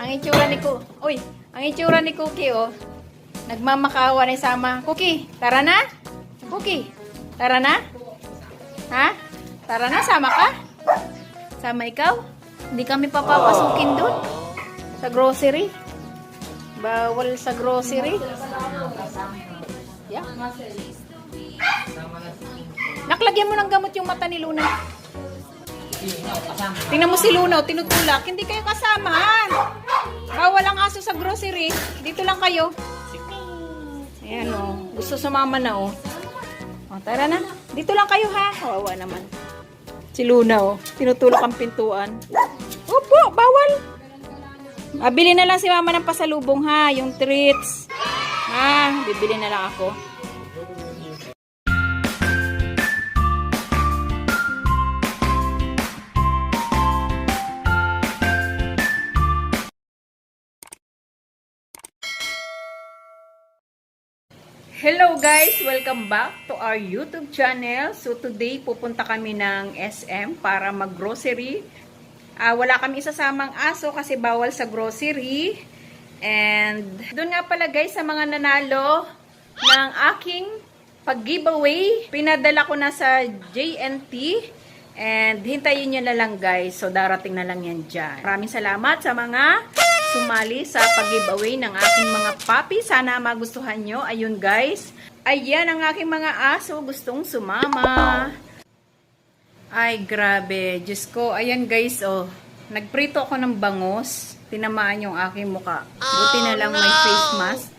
ang itsura ni Uy, ang itsura ni Cookie, oh. Nagmamakawa na sama. Cookie, tara na? Cookie, tara na? Ha? Tara na, sama ka? Sama ikaw? Hindi kami papapasukin doon. Sa grocery. Bawal sa grocery. Yeah. Naklagyan mo ng gamot yung mata ni Luna. Tingnan mo si Luna, tinutulak. Hindi kayo kasamahan. Bawal ang aso sa grocery. Dito lang kayo. Ayan o. Gusto sumama na o. O, tara na. Dito lang kayo ha. Kawawa naman. Si Luna o. Tinutulak ang pintuan. Opo, bawal. Bili na lang si mama ng pasalubong ha. Yung treats. Ha, bibili na lang ako. Hello guys! Welcome back to our YouTube channel. So today pupunta kami ng SM para mag-grocery. Wala kami isasamang aso kasi bawal sa grocery. And doon nga pala guys sa mga nanalo ng aking pag-giveaway. Pinadala ko na sa JNT. And hintayin nyo na lang guys. So darating na lang yan dyan. Maraming salamat sa mga sumali sa pag-giveaway ng aking mga puppy. Sana magustuhan nyo. Ayun guys. Ayan ang aking mga aso. Gustong sumama. Ay grabe. Diyos ko. Ayan guys oh. Nagprito ako ng bangus. Tinamaan yung aking muka. Buti na lang may face mask.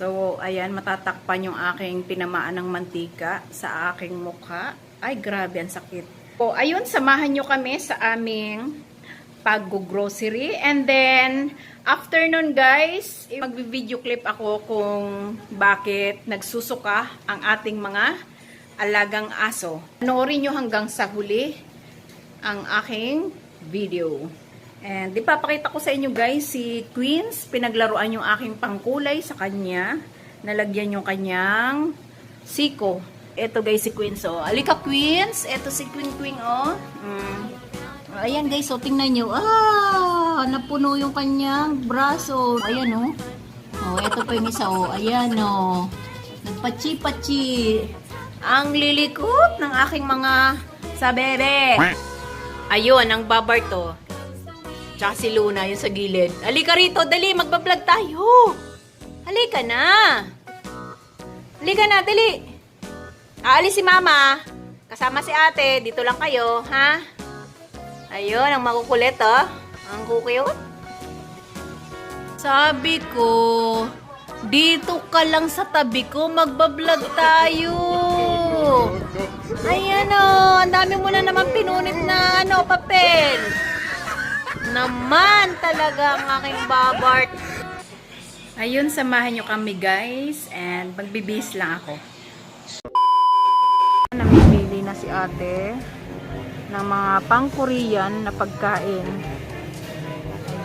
So ayan. Matatakpan yung aking tinamaan ng mantika sa aking muka. Ay grabe. Ang sakit. So ayun. Samahan nyo kami sa aming pag-grocery. And then, after nun guys, mag-video clip ako kung bakit nagsusuka ang ating mga alagang aso. Panoorin nyo hanggang sa huli ang aking video. And ipapakita ko sa inyo guys, si Queens, pinaglaruan yung aking pangkulay sa kanya. Nalagyan yung kanyang siko. Eto guys si Queens, oh. Alika Queens, eto si Queen oh. Ayan guys, so tingnan nyo. Napuno yung kanyang braso. Ayan oh. Oh, ito pa yung isa oh. Ayan oh. Nagpachi-pachi. Ang lilikot ng aking mga sabere. Ayun, ang babar to. Tsaka si Luna, yung sa gilid. Halika rito, dali, magbablog tayo. Halika na. Halika na, dali. Aalis si mama. Kasama si ate. Dito lang kayo, ha? Ayun, ang makukulit, oh. Ang cute. Sabi ko, dito ka lang sa tabi ko, magbablog tayo. Ayan, oh. Ang dami mo na naman pinunit na, papel. Naman talaga ang aking babart. Ayun, samahan nyo kami, guys. And magbibis lang ako. Namimili na si ate ng mga pang-Korean na pagkain.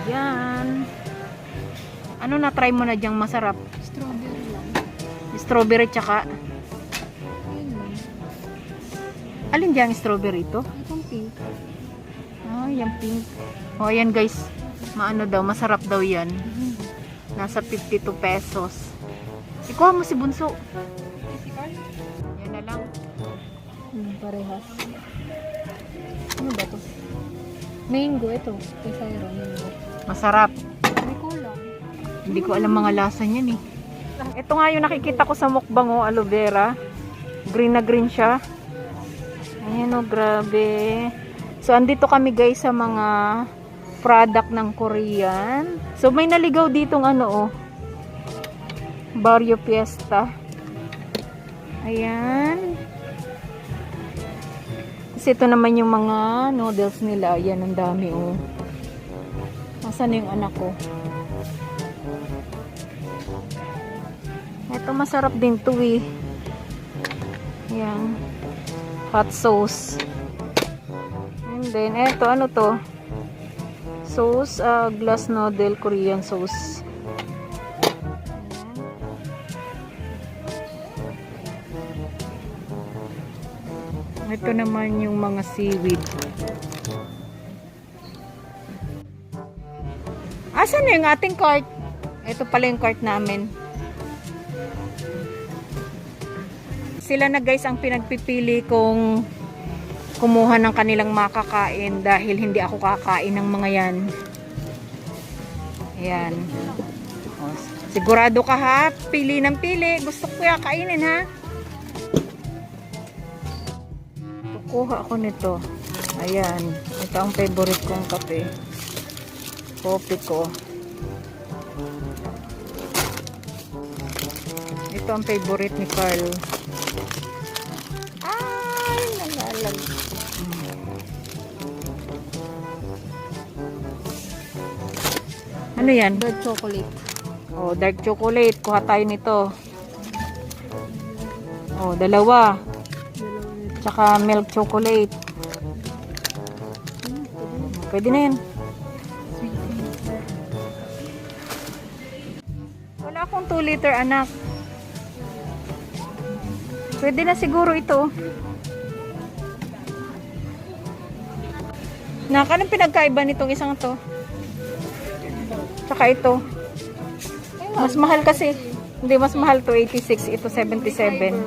Ayan. Ano na try mo na diyang masarap? Strawberry lang. Strawberry tsaka alin diyang strawberry ito? Itong pink. Yung pink. O ayan guys, maano daw, masarap daw yan. Nasa 52 pesos. Ikuha mo si Bunso. Yan na lang. Parehas. Ano ba to? Mango, ito. Isayro, mango. Masarap. Hindi ko lang. Hindi ko alam mga lasa niyan eh. Ito nga yung nakikita ko sa mukbang oh, aloe vera. Green na green siya. Ayan oh, grabe. So andito kami guys sa mga product ng Korean. So may naligaw ditong ano oh. Barrio Fiesta. Ayan. Kasi ito naman yung mga noodles nila. Ayan, ang dami oh. Nasaan na yung anak ko? Ito masarap din to eh. Ayan. Hot sauce. And then, eto ano to? Sauce, glass noodle, Korean sauce. Ito naman yung mga seaweed. Asan na yung ating cart? Ito pala yung cart namin. Sila na guys ang pinagpipili kung kumuha ng kanilang makakain dahil hindi ako kakain ng mga yan. Ayan. O, sigurado ka ha? Pili ng pili. Gusto ko kaya kainin ha? Kukuha ako nito. Ayan. Ito ang favorite kong kape. Kopi ko. Ito ang favorite ni Carl. Ay, nalalag. Ano yan? Dark chocolate. Oh, dark chocolate. Kuha tayo nito. Oh, dalawa. Tsaka milk chocolate. Pwede na yan. Wala akong 2 liter anak. Pwede na siguro ito. Anong pinagkaiba nitong isang to? Tsaka ito. Mas mahal kasi. Hindi, mas mahal to 86. Ito 77.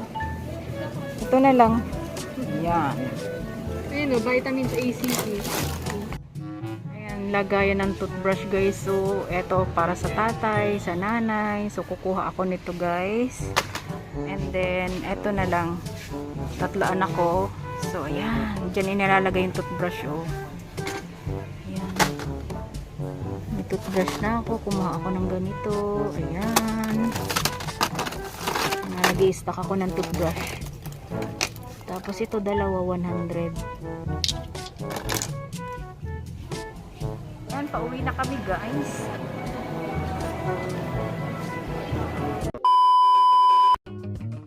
Ito na lang. Yan. Ayun o, vitamins A, C, D. Ayan, lagayan ng toothbrush guys. So, ito para sa tatay, sa nanay. So, kukuha ako nito guys. And then, ito na lang. 3 anak ko. So, ayan. Diyan inilalagay yung toothbrush oh. Ayan. May toothbrush na ako. Kumuha ako ng ganito. Ayan. Nag-i-stock ako ng toothbrush. Tapos ito dalawa 100. Ayan, pauwi na kami guys.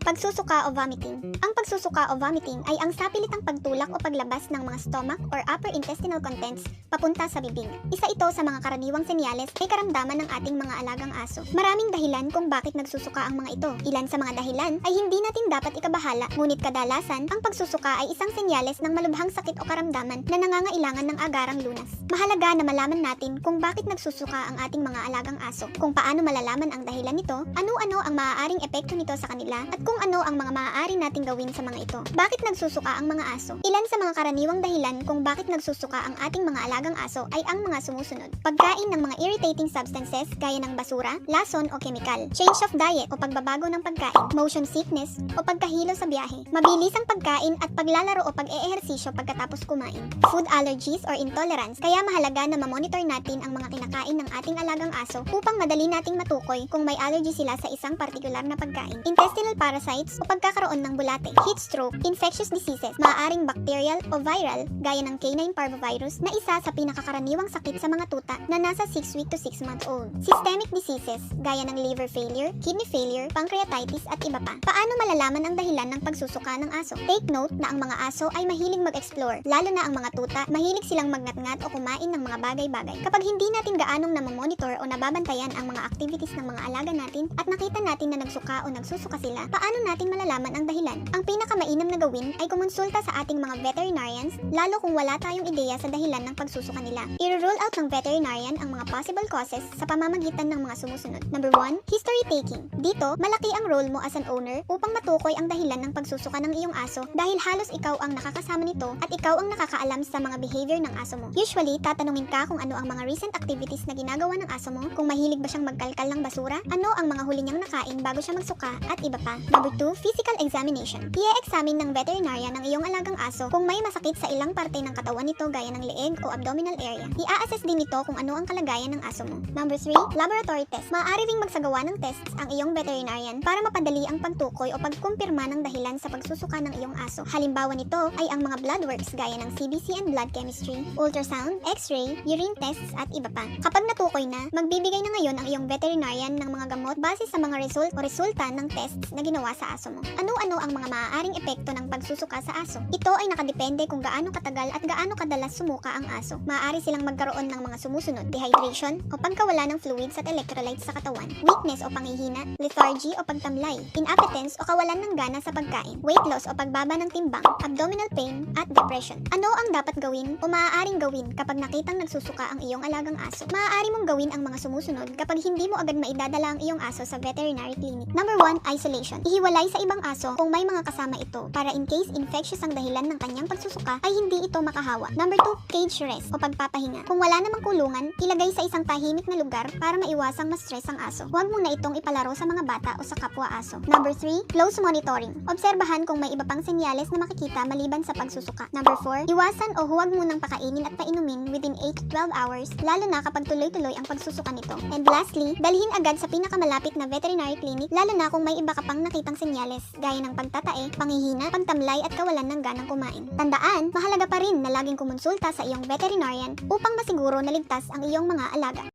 Pagsusuka o vomiting. Ang pagsusuka o vomiting ay ang sapilitang pagtulak o paglabas ng mga stomach or upper intestinal contents papunta sa bibig. Isa ito sa mga karaniwang senyales may karamdaman ng ating mga alagang aso. Maraming dahilan kung bakit nagsusuka ang mga ito. Ilan sa mga dahilan ay hindi natin dapat ikabahala, ngunit kadalasan ang pagsusuka ay isang senyales ng malubhang sakit o karamdaman na nangangailangan ng agarang lunas. Mahalaga na malaman natin kung bakit nagsusuka ang ating mga alagang aso, kung paano malalaman ang dahilan nito, ano-ano ang maaaring epekto nito sa kanila, at kung ano ang mga maaari nating gawin sa mga ito. Bakit nagsusuka ang mga aso? Ilan sa mga karaniwang dahilan kung bakit nagsusuka ang ating mga alagang aso ay ang mga sumusunod. Pagkain ng mga irritating substances gaya ng basura, lason o kemikal. Change of diet o pagbabago ng pagkain. Motion sickness o pagkahilo sa biyahe. Mabilis ang pagkain at paglalaro o pag-eehersisyo pagkatapos kumain. Food allergies or intolerance. Kaya mahalaga na mamonitor natin ang mga kinakain ng ating alagang aso upang madali nating matukoy kung may allergy sila sa isang partikular na pagkain. Intestinal parasites o pagkakaroon ng bulate, heat stroke, infectious diseases, maaaring bacterial o viral gaya ng canine parvovirus na isa sa pinakakaraniwang sakit sa mga tuta na nasa 6 week to 6 month old. Systemic diseases gaya ng liver failure, kidney failure, pancreatitis at iba pa. Paano malalaman ang dahilan ng pagsusuka ng aso? Take note na ang mga aso ay mahilig mag-explore, lalo na ang mga tuta, mahilig silang magngat-ngat o kumain ng mga bagay-bagay. Kapag hindi natin gaanong namomonitor o nababantayan ang mga activities ng mga alaga natin at nakita natin na nagsuka o nagsusuka sila, paano natin malalaman ang dahilan? Ang pinakamainam na gawin ay kumonsulta sa ating mga veterinarians, lalo kung wala tayong ideya sa dahilan ng pagsusuka nila. I-rule out ng veterinarian ang mga possible causes sa pamamagitan ng mga sumusunod. Number 1, history taking. Dito, malaki ang role mo as an owner upang matukoy ang dahilan ng pagsusuka ng iyong aso dahil halos ikaw ang nakakasama nito at ikaw ang nakakaalam sa mga behavior ng aso mo. Usually, tatanungin ka kung ano ang mga recent activities na ginagawa ng aso mo, kung mahilig ba siyang magkalkal ng basura, ano ang mga huli niyang nakain bago siya magsuka, at iba pa. Number 2, physical examination. I-examine ng veterinarian ng iyong alagang aso kung may masakit sa ilang parte ng katawan nito gaya ng leeg o abdominal area. I-assess din ito kung ano ang kalagayan ng aso mo. Number 3, laboratory test. Maaari ring magsagawa ng tests ang iyong veterinarian para mapadali ang pagtukoy o pagkumpirma ng dahilan sa pagsusuka ng iyong aso. Halimbawa nito ay ang mga blood works gaya ng CBC and blood chemistry, ultrasound, x-ray, urine tests at iba pa. Kapag natukoy na, magbibigay na ngayon ang iyong veterinarian ng mga gamot base sa mga resulta ng tests na ginawa pagsusuka sa aso mo. Ano-ano ang mga maaaring epekto ng pagsusuka sa aso? Ito ay nakadepende kung gaano katagal at gaano kadalas sumuka ang aso. Maaari silang magkaroon ng mga sumusunod: dehydration o pagkawala ng fluids at electrolytes sa katawan, weakness o panghihina, lethargy o pagtamlay, inappetence o kawalan ng gana sa pagkain, weight loss o pagbaba ng timbang, abdominal pain, at depression. Ano ang dapat gawin o maaaring gawin kapag nakitang nagsusuka ang iyong alagang aso? Maaari mong gawin ang mga sumusunod kapag hindi mo agad maidadala ang iyong aso sa veterinary clinic. Number 1, isolation. Ihiwalay sa ibang aso kung may mga kasama ito para in case infectious ang dahilan ng kanyang pagsusuka ay hindi ito makahawa. Number 2, cage rest o pagpapahinga. Kung wala namang kulungan, ilagay sa isang tahimik na lugar para maiwasang ma-stress ang aso. Huwag mo na itong ipalaro sa mga bata o sa kapwa aso. Number 3, close monitoring. Obserbahan kung may iba pang senyales na makikita maliban sa pagsusuka. Number 4, iwasan o huwag munang pakainin at painumin within 8 to 12 hours, lalo na kapag tuloy-tuloy ang pagsusuka nito. And lastly, dalhin agad sa pinakamalapit na veterinary clinic, lalo na kung may iba ka pang nakitang senyales gaya ng pagtatae, panghihina, pagtamlay at kawalan ng ganang kumain. Tandaan, mahalaga pa rin na laging kumonsulta sa iyong veterinarian upang masiguro na ligtas ang iyong mga alaga.